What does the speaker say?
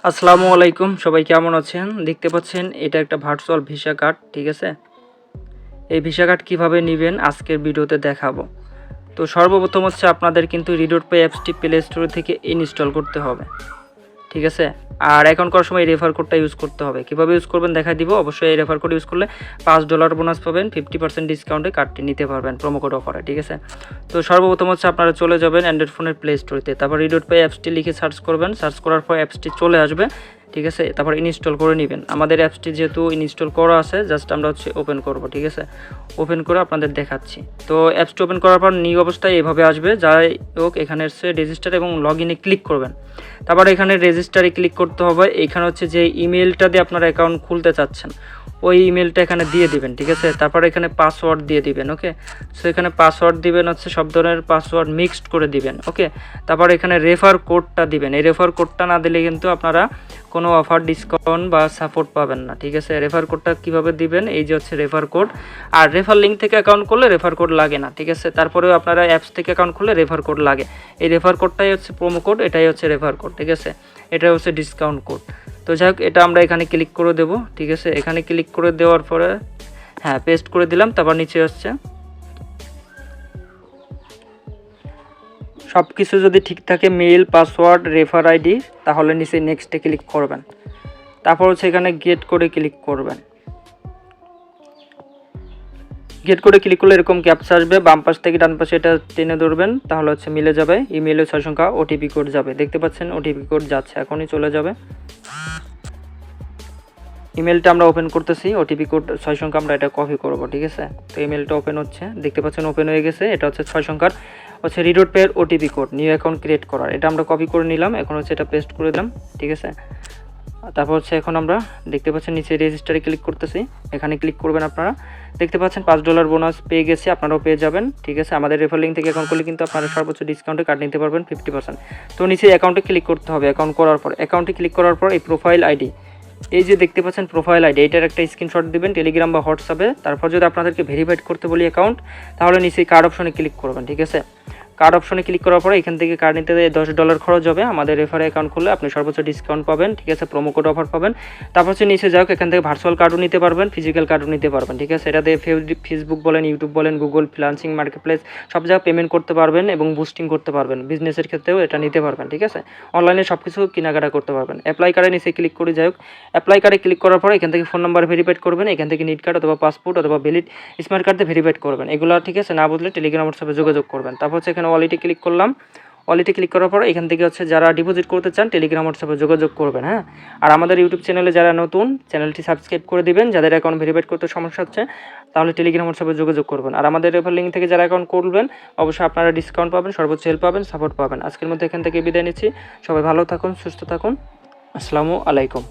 আসসালামু আলাইকুম, সবাই কেমন আছেন? দেখতে পাচ্ছেন এটা একটা ভার্চুয়াল ভিসা কার্ড, ঠিক আছে? এই ভিসা কার্ড কীভাবে নেবেন আজকের ভিডিওতে দেখাবো। তো সর্বপ্রথম হচ্ছে আপনাদের কিন্তু রিডট পে অ্যাপসটি প্লে স্টোর থেকে ইনস্টল করতে হবে, ঠিক আছে? আর অ্যাকাউন্ট করার সময় এই রেফার কোডটা ইউজ করতে হবে। কীভাবে ইউজ করবেন দেখা দিব। অবশ্যই এই রেফার কোড ইউজ করলে $5 বোনাস পাবেন, 50% ডিসকাউন্টে কার্ডটি নিতে পারবেন প্রোমো কোড অফারে, ঠিক আছে? তো সর্বপ্রথম হচ্ছে আপনারা চলে যাবেন অ্যান্ড্রয়েড ফোনের প্লে স্টোরেতে, তারপর রিডট পে অ্যাপসটি লিখে সার্চ করবেন। সার্চ করার পর অ্যাপসটি চলে আসবে, ঠিক আছে? তারপর ইনস্টল করে নেবেন। আমাদের অ্যাপসটি যেহেতু ইনস্টল করা আছে, জাস্ট আমরা হচ্ছে ওপেন করব, ঠিক আছে? ওপেন করে আপনাদের দেখাচ্ছি। তো অ্যাপসটি ওপেন করার পর নিউ অবস্থায় এভাবে আসবে। যাই হোক, এখানে হচ্ছে রেজিস্টার এবং লগ ইনে ক্লিক করবেন। তারপর এখানে রেজিস্টারে ক্লিক করতে হবে। এখানে হচ্ছে যে ইমেলটা দিয়ে আপনার অ্যাকাউন্ট খুলতে চাচ্ছেন ওই ইমেলটা এখানে দিয়ে দিবেন, ঠিক আছে? তারপর এখানে পাসওয়ার্ড দিয়ে দিবেন, ওকে? সো এখানে পাসওয়ার্ড দিবেন হচ্ছে সব ধরনের পাসওয়ার্ড মিক্সড করে দিবেন, ওকে? তারপর এখানে রেফার কোডটা দিবেন। এই রেফার কোডটা না দিলে কিন্তু আপনারা কোনো অফার, ডিসকাউন্ট বা সাপোর্ট পাবেন না, ঠিক আছে? রেফার কোডটা কীভাবে দিবেন, এই যে হচ্ছে রেফার কোড। আর রেফার লিঙ্ক থেকে অ্যাকাউন্ট করলে রেফার কোড লাগে না, ঠিক আছে? তারপরেও আপনারা অ্যাপস থেকে অ্যাকাউন্ট খুললে রেফার কোড লাগে। এই রেফার কোডটাই হচ্ছে প্রোমো কোড, এটাই হচ্ছে রেফার কোড, ঠিক আছে? এটা হচ্ছে ডিসকাউন্ট কোড। তো যাই হোক, এটা আমরা এখানে ক্লিক করে দেবো, ঠিক আছে? এখানে ক্লিক করে দেওয়ার পরে হ্যাঁ পেস্ট করে দিলাম। তারপর নিচে হচ্ছে সব কিছু যদি ঠিক থাকে, মেইল, পাসওয়ার্ড, রেফার আইডি, তাহলে নিচে নেক্সটে ক্লিক করবেন। তারপর হচ্ছে এখানে গেট করে ক্লিক করবেন। গেট করে ক্লিক করলে এরকম ক্যাপচা আসবে, বাম পাশ থেকে ডান পাশে এটা টেনে ধরবেন, তাহলে হচ্ছে মিলে যাবে। ইমেইলে 6 সংখ্যা ওটিপি কোড যাবে, দেখতে পাচ্ছেন ওটিপি কোড যাচ্ছে, এখনই চলে যাবে। ইমেলটা আমরা ওপেন করতেছি, ওটিপি কোড 6 সংখ্যা আমরা এটা কপি করব, ঠিক আছে? তো ইমেলটা ওপেন হচ্ছে, দেখতে পাচ্ছেন ওপেন হয়ে গেছে। এটা হচ্ছে 6 সংখ্যার হচ্ছে রিডট পের OTP code, new account create করার। এটা আমরা কপি করে নিলাম, এখন হচ্ছে এটা পেস্ট করে দিলাম, ঠিক আছে? তারপর হচ্ছে এখন আমরা দেখতে পাচ্ছেন নিচে রেজিস্টারে ক্লিক করতেছি, এখানে ক্লিক করবেন। আপনারা দেখতে পাচ্ছেন $5 বোনাস পেয়ে গেছে, আপনারাও পেয়ে যাবেন, ঠিক আছে? আমাদের রেফার লিঙ্ক থেকে অ্যাকাউন্ট করলে কিন্তু আপনারা সর্বোচ্চ ডিসকাউন্টে কার্ড নিতে পারবেন 50%। তো নিচে অ্যাকাউন্টে ক্লিক করতে হবে। অ্যাকাউন্ট করার পর অ্যাকাউন্টে ক্লিক করার পর এই প্রোফাইল আইডি, এই যে দেখতে পাচ্ছেন প্রোফাইল আইডি, এটার একটা স্ক্রিনশট দিবেন টেলিগ্রাম বা হোয়াটসঅ্যাপে। তারপর যদি আপনাদেরকে ভেরিফাইড করতে বলি অ্যাকাউন্ট, তাহলে নিচে কার্ড অপশনে ক্লিক করবেন, ঠিক আছে? কার্ড অপশনে ক্লিক করার পরে এখান থেকে কার্ড নিতে $10 খরচ হবে। আমাদের রেফারে অ্যাকাউন্ট খুললে আপনি সর্বোচ্চ ডিসকাউন্ট পাবেন, ঠিক আছে? প্রোমো কোড অফার পাবেন। তারপর হচ্ছে নিচে যাও, এখান থেকে ভার্চুয়াল কার্ডও নিতে পারবেন, ফিজিক্যাল কার্ডও নিতে পারবেন, ঠিক আছে? এটা দিয়ে ফেসবুক বলেন, ইউটিউব বলেন, গুগল, ফ্রিল্যান্সিং, মার্কেটপ্লেস সব জায়গায় পেমেন্ট করতে পারবেন এবং বুস্টিং করতে পারবেন। বিজনেসের ক্ষেত্রেও এটা নিতে পারবেন, ঠিক আছে? অনলাইনে সব কিছু কেনাকাটা করতে পারবেন। অ্যাপ্লাই কার্ডে নিচে ক্লিক করে যাই হোক, অ্যাপ্লাই কার্ডে ক্লিক করার পরে এখান থেকে ফোন নাম্বার ভেরিফাইড করবেন। এখান থেকে নিট কার্ড অথবা পাসপোর্ট অথবা ভ্যালিড স্মার্ট কার্ড দিয়ে ভেরিফাইড করবেন। এগুলো ঠিক আছে? না বুঝলে টেলিগ্রাম হোয়াটসঅ্যাপে যোগাযোগ করবেন। তারপর হচ্ছে এখানে ওয়ালেটে ক্লিক করলাম। ওয়ালেটে ক্লিক করার পর এখান থেকে হচ্ছে যারা ডিপোজিট করতে চান টেলিগ্রাম হোয়াটসঅ্যাপে যোগাযোগ করবেন, হ্যাঁ? আর আমাদের ইউটিউব চ্যানেলে যারা নতুন, চ্যানেলটি সাবস্ক্রাইব করে দিবেন। যাদের অ্যাকাউন্ট ভেরিফাইড করতে সমস্যা হচ্ছে, তাহলে টেলিগ্রাম হোয়াটসঅ্যাপে যোগাযোগ করবেন। আর আমাদের রেফার লিঙ্ক থেকে যারা অ্যাকাউন্ট করবেন, অবশ্যই আপনারা ডিসকাউন্ট পাবেন, সর্বোচ্চ হেল্প পাবেন, সাপোর্ট পাবেন। আজকের মধ্যে এখান থেকে বিদায় নিচ্ছি। সবাই ভালো থাকুন, সুস্থ থাকুন। আসসালামু আলাইকুম।